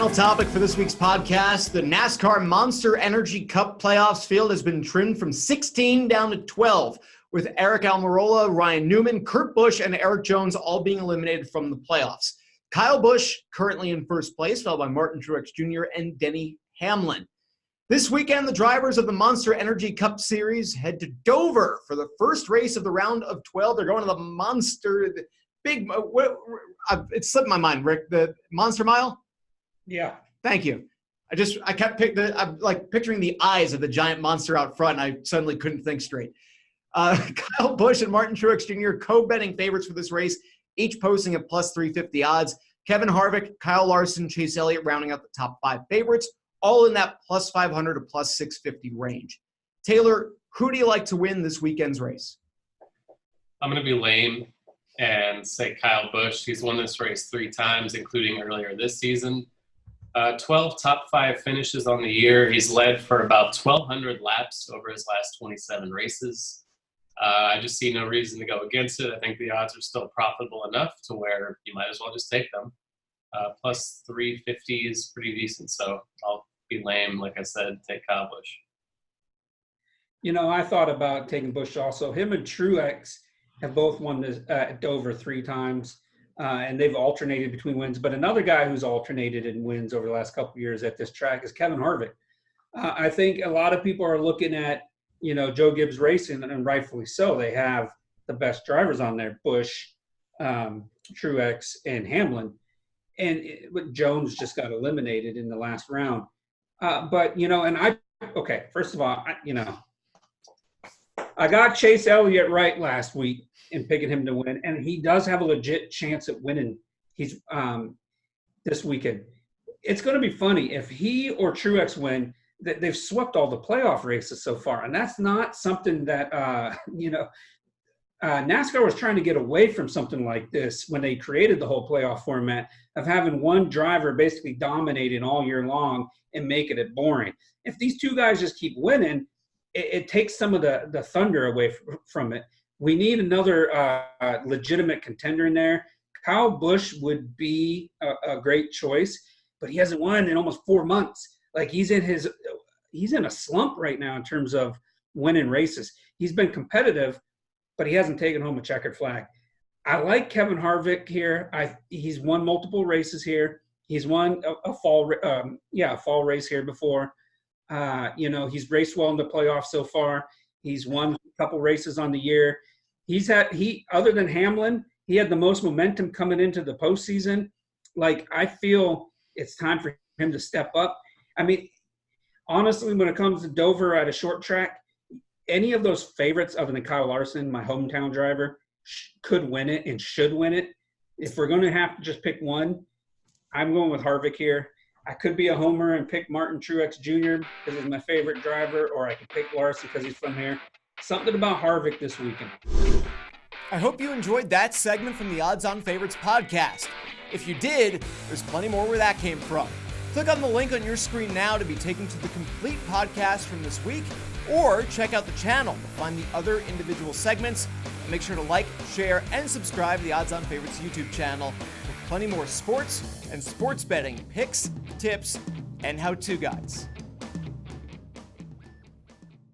final topic for this week's podcast. The NASCAR Monster Energy Cup playoffs field has been trimmed from 16 down to 12, with Eric Almirola, Ryan Newman, Kurt Busch, and Eric Jones all being eliminated from the playoffs. Kyle Busch currently in first place, followed by Martin Truex Jr. and Denny Hamlin. This weekend, the drivers of the Monster Energy Cup Series head to Dover for the first race of the round of 12. They're going to the Monster, it slipped my mind, Rick, the Monster Mile? Yeah. Thank you. I kept I'm like picturing the eyes of the giant monster out front, and I suddenly couldn't think straight. Kyle Busch and Martin Truex Jr. co-betting favorites for this race, each posting at plus 350 odds. Kevin Harvick, Kyle Larson, Chase Elliott rounding out the top 5 favorites, all in that plus 500 to plus 650 range. Taylor, who do you like to win this weekend's race? I'm going to be lame and say Kyle Busch. He's won this race 3 times, including earlier this season. 12 top 5 finishes on the year. He's led for about 1,200 laps over his last 27 races. I just see no reason to go against it. I think the odds are still profitable enough to where you might as well just take them. Plus 350 is pretty decent, so I'll be lame, like I said, take Kyle Busch. You know, I thought about taking Busch also. Him and Truex have both won this at Dover 3 times. And they've alternated between wins. But another guy who's alternated in wins over the last couple of years at this track is Kevin Harvick. I think a lot of people are looking at, Joe Gibbs Racing, and rightfully so. They have the best drivers on there, Busch, Truex, and Hamlin. But Jones just got eliminated in the last round. First of all, I got Chase Elliott right last week in picking him to win, and he does have a legit chance at winning. He's this weekend. It's going to be funny if he or Truex win. That they've swept all the playoff races so far, and that's not something that NASCAR was trying to get away from something like this when they created the whole playoff format of having one driver basically dominating all year long and making it boring. If these 2 guys just keep winning, it takes some of the thunder away from it. We need another legitimate contender in there. Kyle Busch would be a great choice, but he hasn't won in almost 4 months. Like he's in a slump right now in terms of winning races. He's been competitive, but he hasn't taken home a checkered flag. I like Kevin Harvick here. He's won multiple races here. He's won a fall race here before. He's raced well in the playoffs so far. He's won a couple races on the year. Other than Hamlin, he had the most momentum coming into the postseason. Like, I feel it's time for him to step up. I mean, honestly, when it comes to Dover at a short track, any of those favorites other than Kyle Larson, my hometown driver, could win it and should win it. If we're going to have to just pick one, I'm going with Harvick here. I could be a homer and pick Martin Truex Jr. because he's my favorite driver, or I could pick Larson because he's from here. Something about Harvick this weekend. I hope you enjoyed that segment from the Odds On Favorites podcast. If you did, there's plenty more where that came from. Click on the link on your screen now to be taken to the complete podcast from this week, or check out the channel to find the other individual segments. And make sure to like, share, and subscribe to the Odds On Favorites YouTube channel for plenty more sports and sports betting picks, tips, and how-to guides.